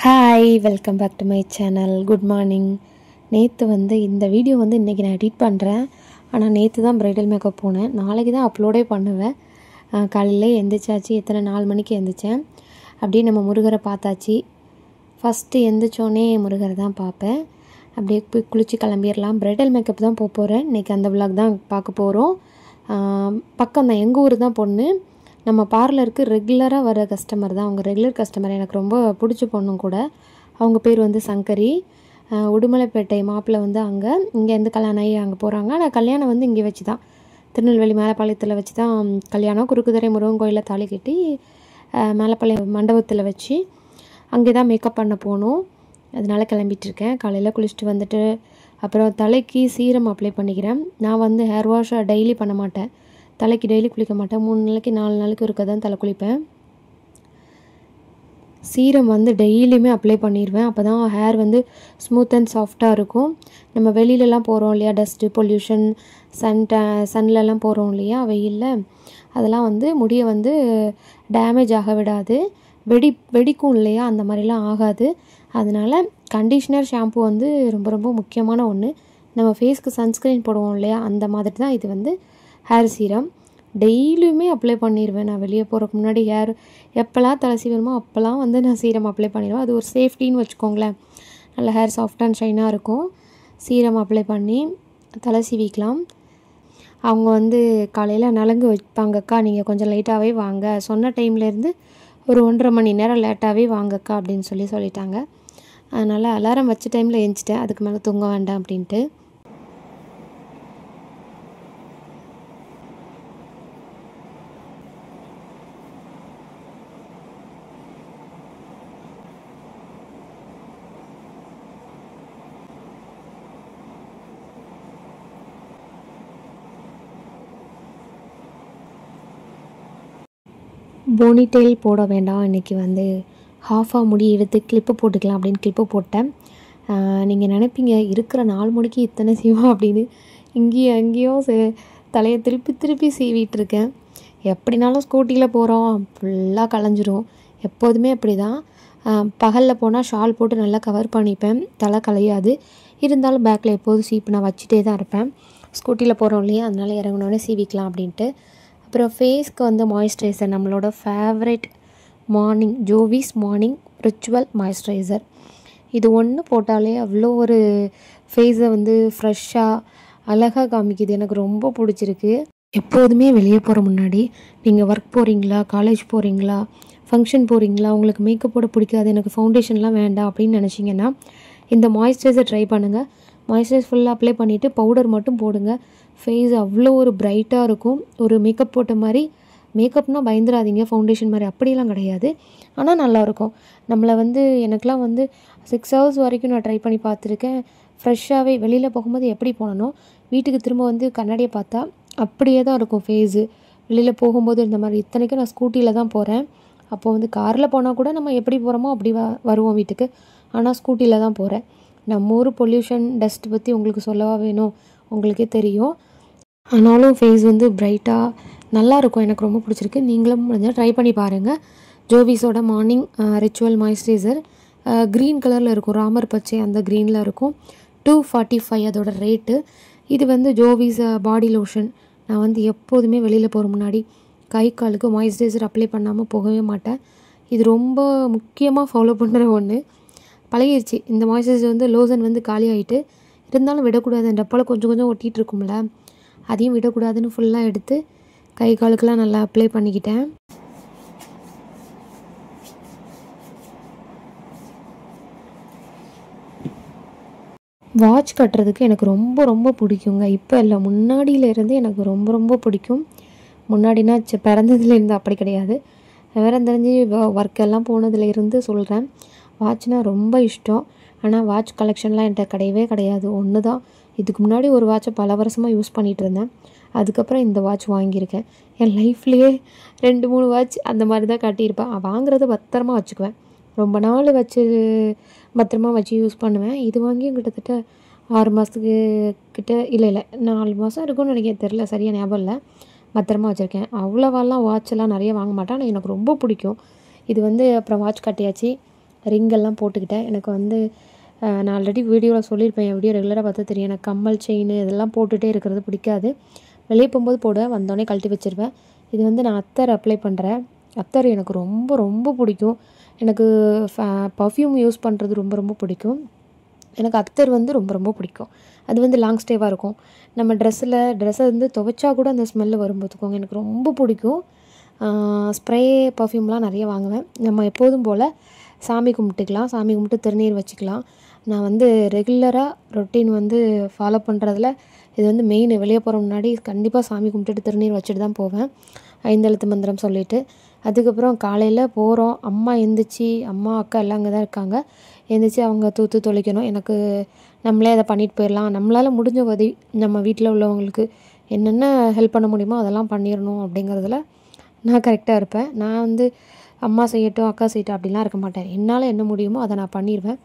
Hi welcome back to my channel. Good morning. நேற்று இந்த video இன்றைக்கி நான் எடிட் பண்ணுறேன். ஆனால் நேற்று தான் ப்ரைடல் மேக்கப் போனேன். நாளைக்கு தான் அப்லோடே பண்ணுவேன். காலையில் எந்திரிச்சாச்சு. 4 மணிக்கு எழுந்திரிச்சேன். அப்படியே நம்ம முருகரை பார்த்தாச்சு. ஃபஸ்ட்டு எந்திரிச்சோடனே முருகரை தான் பார்ப்பேன். அப்படியே போய் குளித்து கிளம்பிடலாம். ப்ரைடல் மேக்கப் தான் போகிறேன். இன்றைக்கி அந்த விளாக் தான் பார்க்க போகிறோம். பக்கம் தான், எங்கள் ஊர் தான் பொண்ணு. நம்ம பார்லருக்கு ரெகுலராக வர கஸ்டமர் தான். அவங்க ரெகுலர் கஸ்டமர். எனக்கு ரொம்ப பிடிச்ச பொண்ணும் கூட. அவங்க பேர் சங்கரி. உடுமலைப்பேட்டை மாப்பிள்ளை அங்கே இங்கேருந்து கல்யாணம் ஆகி அங்கே போகிறாங்க. ஆனால் கல்யாணம் இங்கே வச்சு தான், திருநெல்வேலி மேலப்பாளையத்தில் வச்சு தான் கல்யாணம். குறுக்குதுறை முருகன் கோயிலில் தாலி கட்டி மேலப்பாளையம் மண்டபத்தில் வச்சு அங்கே தான் மேக்கப் பண்ண போகணும். அதனால் கிளம்பிகிட்ருக்கேன். காலையில் குளிச்சுட்டு வந்துட்டு அப்புறம் தலைக்கு சீரம் அப்ளை பண்ணிக்கிறேன். நான் ஹேர் வாஷ் டெய்லி பண்ண மாட்டேன். தலைக்கு டெய்லி குளிக்க மாட்டேன். 3 நாளைக்கு 4 நாளைக்கு ஒருக்க தான் தலை குளிப்பேன். சீரம் டெய்லியுமே அப்ளை பண்ணிடுவேன். அப்போ தான் ஹேர் ஸ்மூத் அண்ட் சாஃப்டாக இருக்கும். நம்ம வெளியிலலாம் போகிறோம் இல்லையா, டஸ்ட்டு பொல்யூஷன், சன்லலாம் போகிறோம் இல்லையா வெயிலில், அதெல்லாம் முடியை டேமேஜ் ஆக விடாது. வெடிக்கும் இல்லையா, அந்த மாதிரிலாம் ஆகாது. அதனால் கண்டிஷ்னர் ஷாம்பு ரொம்ப ரொம்ப முக்கியமான ஒன்று. நம்ம ஃபேஸ்க்கு சன்ஸ்க்ரீன் போடுவோம் இல்லையா, அந்த மாதிரி தான் இது ஹேர் சீரம். டெய்லியுமே அப்ளை பண்ணிடுவேன். நான் வெளியே போகிறதுக்கு முன்னாடி ஹேர் எப்போல்லாம் தலை சீவரமோ அப்போல்லாம் நான் சீரம் அப்ளை பண்ணிடுவேன். அது ஒரு சேஃப்டின்னு வச்சுக்கோங்களேன். நல்ல ஹேர் சாஃப்ட் அண்ட் ஷைனாக இருக்கும். சீரம் அப்ளை பண்ணி தலை சீவிக்கலாம். அவங்க காலையில் நலங்கு வைப்பாங்கக்கா, நீங்கள் கொஞ்சம் லேட்டாகவே வாங்க, சொன்ன டைம்லேருந்து ஒரு 1.5 மணி நேரம் லேட்டாகவே வாங்கக்கா அப்படின்னு சொல்லிட்டாங்க. அதனால் அலாரம் வச்ச டைமில் எழுந்திரிச்சிட்டேன். அதுக்கு மேலே தூங்க வேண்டாம் அப்படின்ட்டு. போனிடெயில் போட வேண்டாம், இன்றைக்கி ஹாஃபாக முடி எடுத்து கிளிப்பு போட்டுக்கலாம் அப்படின்னு கிளிப்பு போட்டேன். நீங்கள் நினைப்பீங்க இருக்கிற 4 முடிக்கு இத்தனை சீவம் அப்படின்னு. இங்கேயும் அங்கேயும் தலையை திருப்பி சீவிட்டுருக்கேன். எப்படினாலும் ஸ்கூட்டியில் போகிறோம், ஃபுல்லாக கலைஞ்சிரும். எப்போதுமே அப்படி தான். பகலில் போனால் ஷால் போட்டு நல்லா கவர் பண்ணிப்பேன், தலை கலையாது. இருந்தாலும் பேக்கில் எப்போதும் சீப்பு நான் வச்சுட்டே தான் இருப்பேன். ஸ்கூட்டியில் போகிறோம் இல்லையா, அதனால் இறங்கினோடனே சீவிக்கலாம் அப்படின்ட்டு. அப்புறம் ஃபேஸ்க்கு மாய்ஸ்சரைசர், நம்மளோட favourite Jovees morning ritual moisturiser. இது ஒன்று போட்டாலே அவ்வளோ ஒரு ஃபேஸை ஃப்ரெஷ்ஷாக அழகாக காமிக்குது. எனக்கு ரொம்ப பிடிச்சிருக்கு. எப்போதுமே வெளியே போகிற முன்னாடி, நீங்கள் ஒர்க் போகிறீங்களா, காலேஜ் போகிறீங்களா, ஃபங்க்ஷன் போகிறீங்களா, உங்களுக்கு மேக்கப் போட பிடிக்காது, எனக்கு ஃபவுண்டேஷன்லாம் வேண்டாம் அப்படின்னு நினச்சிங்கன்னா இந்த மாய்ஸ்சரைசர் ட்ரை பண்ணுங்கள். மாய்ஸ்சரைசர் ஃபுல்லாக அப்ளை பண்ணிவிட்டு பவுடர் மட்டும் போடுங்க. ஃபேஸ் அவ்வளோ ஒரு பிரைட்டாக இருக்கும். ஒரு மேக்கப் போட்ட மாதிரி. மேக்கப்னால் பயந்துடாதீங்க, ஃபவுண்டேஷன் மாதிரி அப்படிலாம் கிடையாது. ஆனால் நல்லாயிருக்கும். நம்மளை எனக்கெலாம் 6 ஹவர்ஸ் வரைக்கும் நான் ட்ரை பண்ணி பார்த்துருக்கேன். ஃப்ரெஷ்ஷாகவே வெளியில் போகும்போது எப்படி போனனோ, வீட்டுக்கு திரும்ப கண்ணாடியை பார்த்தா அப்படியே தான் இருக்கும் ஃபேஸு. வெளியில் போகும்போது இந்த மாதிரி. இத்தனைக்கும் நான் ஸ்கூட்டியில் தான் போகிறேன். அப்போது காரில் போனால் கூட நம்ம எப்படி போகிறோமோ அப்படி வருவோம் வீட்டுக்கு. ஆனால் ஸ்கூட்டியில் தான் போகிறேன். நம்ம ஊர் பொல்யூஷன் டஸ்ட் பற்றி உங்களுக்கு சொல்லவா வேணும், உங்களுக்கே தெரியும். ஆனாலும் ஃபேஸ் பிரைட்டாக நல்லாயிருக்கும். எனக்கு ரொம்ப பிடிச்சிருக்கு. நீங்களும் முடிஞ்சால் ட்ரை பண்ணி பாருங்கள். ஜோவிஸோட மார்னிங் ரிச்சுவல் மாய்ஸ்சரைசர் க்ரீன் கலரில் இருக்கும், ராமர் பச்சை அந்த க்ரீனில் இருக்கும். 245 அதோட ரேட்டு. இது ஜோவிஸ் பாடி லோஷன். நான் எப்போதுமே வெளியில் போகிற முன்னாடி கை காலுக்கு மாய்ஸ்சரைசர் அப்ளை பண்ணாமல் போகவே மாட்டேன். இது ரொம்ப முக்கியமாக ஃபாலோ பண்ணுற ஒன்று. பழகிடுச்சு. இந்த மாய்ஸ்சரைசர் லோசன் காலி ஆகிட்டு, இருந்தாலும் விடக்கூடாது. டப்பால் கொஞ்சம் கொஞ்சம் ஒட்டிகிட்டு இருக்கும்ல, அதையும் விடக்கூடாதுன்னு ஃபுல்லாக எடுத்து கை காலுக்கெல்லாம் நல்லா அப்ளை பண்ணிக்கிட்டேன். வாட்ச் கட்டுறதுக்கு எனக்கு ரொம்ப ரொம்ப பிடிக்குங்க. இப்போ இல்லை, முன்னாடியிலேருந்து எனக்கு ரொம்ப ரொம்ப பிடிக்கும். முன்னாடினா பிறந்ததுலேருந்து அப்படி கிடையாது, விவரம் தெரிஞ்சு ஒர்க்கெல்லாம் போனதுலேருந்து சொல்கிறேன். வாட்ச்னால் ரொம்ப இஷ்டம். ஆனால் வாட்ச் கலெக்ஷன்லாம் என்கிட்ட கிடையவே கிடையாது. ஒன்று தான். இதுக்கு முன்னாடி ஒரு வாட்சை பல வருஷமாக யூஸ் பண்ணிகிட்டு இருந்தேன். அதுக்கப்புறம் இந்த வாட்ச் வாங்கியிருக்கேன். என் லைஃப்லேயே 2-3 வாட்ச் அந்த மாதிரி தான் கட்டியிருப்பேன். வாங்குறத பத்திரமா வச்சுக்குவேன். ரொம்ப நாள் பத்திரமா வச்சு யூஸ் பண்ணுவேன். இது வாங்கியும் கிட்டத்தட்ட 6 மாதத்துக்கு கிட்ட இல்லை 4 மாதம் இருக்கும்னு நினைக்கிறேன், தெரில, சரியாக ஞாபகம் இல்லை. பத்திரமா வச்சுருக்கேன். அவ்வளோவாலாம் வாட்செல்லாம் நிறைய வாங்க மாட்டேன். ஆனால் எனக்கு ரொம்ப பிடிக்கும் இது. அப்புறம் வாட்ச் கட்டியாச்சு. ரிங்கெல்லாம் போட்டுக்கிட்டேன். எனக்கு வந்து நான் ஆல்ரெடி வீடியோவில் சொல்லியிருப்பேன், என் வீடியோ ரெகுலராக பார்த்தா தெரியும், எனக்கு கம்மல் செயின் இதெல்லாம் போட்டுகிட்டே இருக்கிறது பிடிக்காது. வெளியே போகும்போது போடுவேன், வந்தோடனே கழட்டி வச்சுருவேன். இது வந்து நான் அத்தர் அப்ளை பண்ணுறேன். அத்தர் எனக்கு ரொம்ப ரொம்ப பிடிக்கும். எனக்கு பர்ஃப்யூம் யூஸ் பண்ணுறது ரொம்ப ரொம்ப பிடிக்கும். எனக்கு அத்தர் வந்து ரொம்ப ரொம்ப பிடிக்கும். அது வந்து லாங் ஸ்டேவாக இருக்கும். நம்ம ட்ரெஸ்ஸை வந்து துவைச்சா கூட அந்த ஸ்மெல்லு வரும் பார்த்துக்கோங்க. எனக்கு ரொம்ப பிடிக்கும். ஸ்ப்ரே பர்ஃப்யூம்லாம் நிறைய வாங்குவேன். நம்ம எப்போதும் போல் சாமி கும்பிட்டுக்கலாம், சாமி கும்பிட்டு திருநீர் வச்சுக்கலாம். நான் வந்து ரெகுலராக ரொட்டீன் வந்து ஃபாலோ பண்ணுறதுல இது வந்து மெயின். வெளியே போகிற முன்னாடி கண்டிப்பாக சாமி கும்பிட்டுட்டு திருநீர் வச்சுட்டு தான் போவேன், 5 எழுத்து மந்திரம் சொல்லிவிட்டு. அதுக்கப்புறம் காலையில் போகிறோம், அம்மா எந்திரிச்சு, அம்மா அக்கா எல்லாம் அங்கே தான் இருக்காங்க. எந்திரிச்சு அவங்க தூத்து தொளிக்கணும். எனக்கு நம்மளே அதை பண்ணிட்டு போயிடலாம், நம்மளால் முடிஞ்ச உதவி நம்ம வீட்டில் உள்ளவங்களுக்கு என்னென்ன ஹெல்ப் பண்ண முடியுமோ அதெல்லாம் பண்ணிடணும் அப்படிங்கிறதுல நான் கரெக்டாக இருப்பேன். நான் வந்து அம்மா செய்யட்டும் அக்கா செய்யட்டும் அப்படிலாம் இருக்க மாட்டேன். என்னால் என்ன முடியுமோ அதை நான் பண்ணிடுவேன்.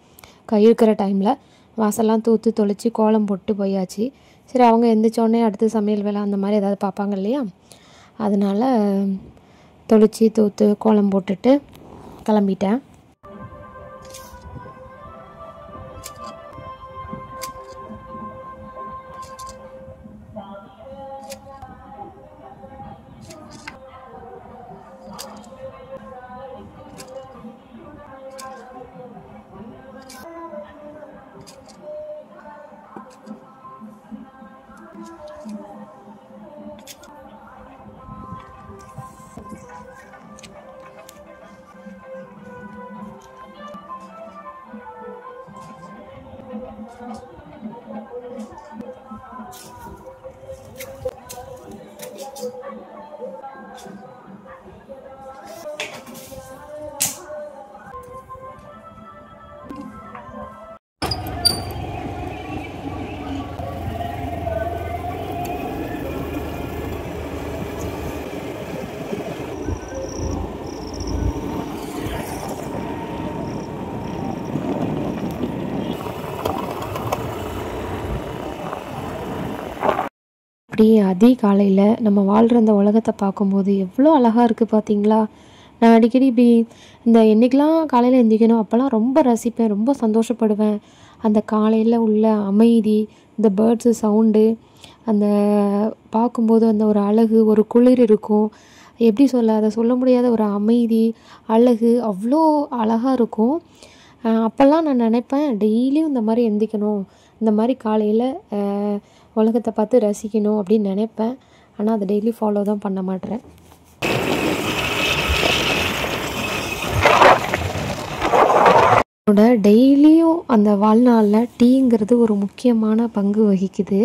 இருக்கிற டைமில் வாசல்லாம் தூத்து தொளித்து கோலம் போட்டு போயாச்சு. சரி, அவங்க எந்திரிச்சோடனே அடுத்து சமையல் வேலை அந்த மாதிரி ஏதாவது பார்ப்பாங்க இல்லையா, அதனால் தொளித்து தூத்து கோலம் போட்டுட்டு கிளம்பிட்டேன். அப்படி அதிகாலையில் நம்ம வாழ்கிற அந்த உலகத்தை பார்க்கும்போது எவ்வளோ அழகாக இருக்குது பார்த்தீங்களா. நான் அடிக்கடி இப்படி இந்த என்றைக்கெலாம் காலையில் எந்திரிக்கணும் அப்போல்லாம் ரொம்ப ரசிப்பேன், ரொம்ப சந்தோஷப்படுவேன். அந்த காலையில் உள்ள அமைதி, இந்த பேர்ட்ஸு சவுண்டு, அந்த பார்க்கும்போது அந்த ஒரு அழகு, ஒரு குளிர் இருக்கும். எப்படி சொல்ல, அதை சொல்ல முடியாத ஒரு அமைதி, அழகு அவ்வளோ அழகாக இருக்கும். அப்போல்லாம் நான் நினைப்பேன், டெய்லியும் இந்த மாதிரி எந்திரிக்கணும், இந்த மாதிரி காலையில் உலகத்தை பார்த்து ரசிக்கணும் அப்படின்னு நினைப்பேன். ஆனால் அதை டெய்லி ஃபாலோ தான் பண்ண மாட்டேறேன். என்னோட டெய்லியும் அந்த வாழ்நாளில் டீங்கிறது ஒரு முக்கியமான பங்கு வகிக்குது.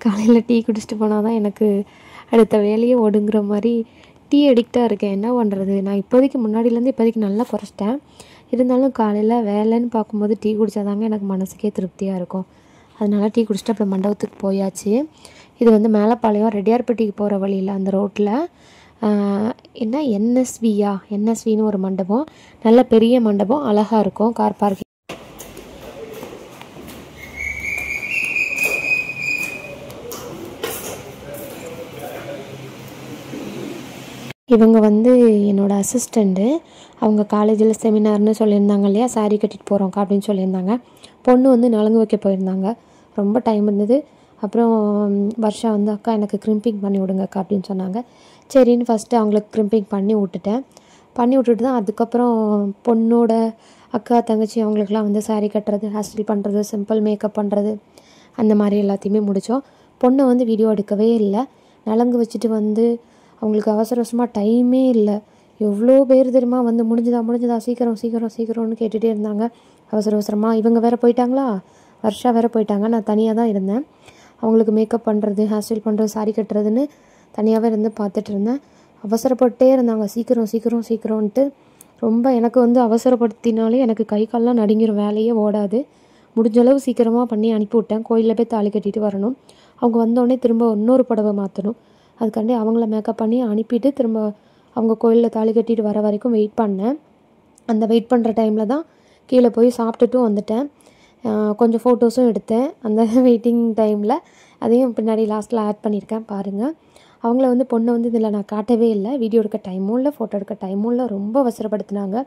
காலையில் டீ குடிச்சிட்டு போனால் தான் எனக்கு அடுத்த வேலையே ஒடுங்குற மாதிரி டீ அடிக்டாக இருக்கேன். என்ன பண்ணுறது, நான் இப்போதைக்கு முன்னாடியிலேருந்து இப்போதைக்கு நல்லா குறைச்சிட்டேன். இருந்தாலும் காலையில் வேலைன்னு பார்க்கும்போது டீ குடித்தாதாங்க எனக்கு மனசுக்கே திருப்தியாக இருக்கும். அதனால் டீ குடிச்சிட்டு அப்புறம் மண்டபத்துக்கு போயாச்சு. இது வந்து மேலப்பாளையம் ரெட்டியார்பட்டிக்கு போகிற வழியில் அந்த ரோட்டில் என்ன என்எஸ்வின்னு ஒரு மண்டபம், நல்ல பெரிய மண்டபம், அழகாக இருக்கும், கார் பார்க்கிங். இவங்க வந்து என்னோடய அசிஸ்டண்ட்டு. அவங்க காலேஜில் செமினார்னு சொல்லியிருந்தாங்க இல்லையா, சாரீ கட்டிட்டு போகிறோங்க்கா அப்படின்னு சொல்லியிருந்தாங்க. பொண்ணு வந்து நலங்கு வைக்க போயிருந்தாங்க, ரொம்ப டைம் இருந்தது. அப்புறம் வர்ஷா வந்து அக்கா எனக்கு க்ரிம்பிங் பண்ணி விடுங்கக்கா அப்படின்னு சொன்னாங்க. சரின்னு ஃபஸ்ட்டு அவங்களுக்கு க்ரிம்பிங் பண்ணி விட்டுட்டு தான் அதுக்கப்புறம் பொண்ணோட அக்கா தங்கச்சி அவங்களுக்குலாம் வந்து சாரீ கட்டுறது, ஹேர் ஸ்டைல் பண்ணுறது, சிம்பிள் மேக்கப் பண்ணுறது, அந்த மாதிரி எல்லாத்தையுமே முடித்தோம். பொண்ணை வந்து வீடியோ எடுக்கவே இல்லை. நலங்கு வச்சுட்டு வந்து அவங்களுக்கு அவசரமாக டைமே இல்லை. எவ்வளோ பேர் தெரியுமா வந்து முடிஞ்சுதா சீக்கிரம்னு கேட்டுகிட்டே இருந்தாங்க. அவசரமாக இவங்க வேறு போயிட்டாங்களா, வர்ஷா வேறு போயிட்டாங்க. நான் தனியாக தான் இருந்தேன். அவங்களுக்கு மேக்கப் பண்ணுறது, ஹேர் ஸ்டைல் பண்ணுறது, சாரீ கட்டுறதுன்னு தனியாகவே இருந்து பார்த்துட்டு இருந்தேன். அவசரப்பட்டே இருந்தாங்க, சீக்கிரம்ன்ட்டு. ரொம்ப எனக்கு வந்து அவசரப்படுத்தினாலே எனக்கு கை கால்லாம் நடுங்கிடும், வேலையே ஓடாது. முடிஞ்சளவு சீக்கிரமாக பண்ணி அனுப்பிவிட்டேன். கோயிலில் போய் தாலி கட்டிட்டு வரணும். அவங்க வந்தோடனே திரும்ப இன்னொரு புடவை மாற்றணும். அதுக்காண்டி அவங்கள மேக்கப் பண்ணி அனுப்பிட்டு திரும்ப அவங்க கோயிலில் தாலி கட்டிட்டு வர வரைக்கும் வெயிட் பண்ணேன். அந்த வெயிட் பண்ணுற டைமில் தான் கீழே போய் சாப்பிட்டுட்டும் வந்துட்டேன். கொஞ்சம் ஃபோட்டோஸும் எடுத்தேன் அந்த வெயிட்டிங் டைமில். அதையும் பின்னாடி லாஸ்ட்டில் ஆட் பண்ணியிருக்கேன் பாருங்கள். அவங்கள வந்து பொண்ணை வந்து இதில் நான் காட்டவே இல்லை. வீடியோ எடுக்க டைமும் இல்லை, ஃபோட்டோ எடுக்க டைமும் இல்லை. ரொம்ப அவசரப்படுத்தினாங்க.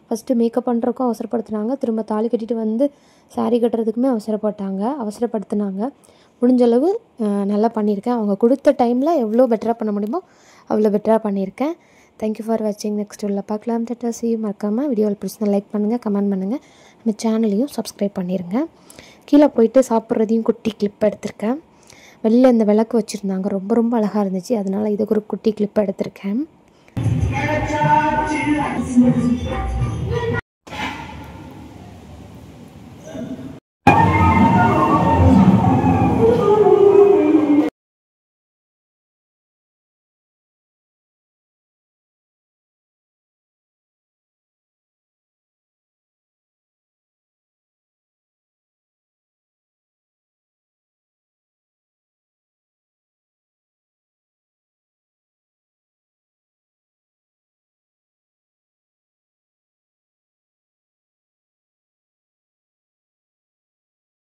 ஃபஸ்ட்டு மேக்கப் பண்ணுறதுக்கும் அவசரப்படுத்துனாங்க, திரும்ப தாலி கட்டிட்டு வந்து சாரீ கட்டுறதுக்குமே அவசரப்படுத்தினாங்க. முடிஞ்சளவு நல்லா பண்ணியிருக்கேன். அவங்க கொடுத்த டைமில் எவ்வளோ பெட்டராக பண்ண முடியுமோ அவ்வளோ பெட்டராக பண்ணியிருக்கேன். தேங்க்யூ ஃபார் வாட்சிங். நெக்ஸ்ட் உள்ள பார்க்கலாம். தட்டாசி மறக்காமல் வீடியோவில் பிடிச்சிருந்தா லைக் பண்ணுங்கள், கமெண்ட் பண்ணுங்கள், நம்ம சேனலையும் சப்ஸ்கிரைப் பண்ணிடுங்க. கீழே போயிட்டு சாப்பிட்றதையும் குட்டி கிளிப் எடுத்திருக்கேன். வெளியில் இந்த விளக்கு வச்சுருந்தாங்க, ரொம்ப ரொம்ப அழகாக இருந்துச்சு, அதனால் இதுக்கு ஒரு குட்டி கிளிப் எடுத்திருக்கேன்.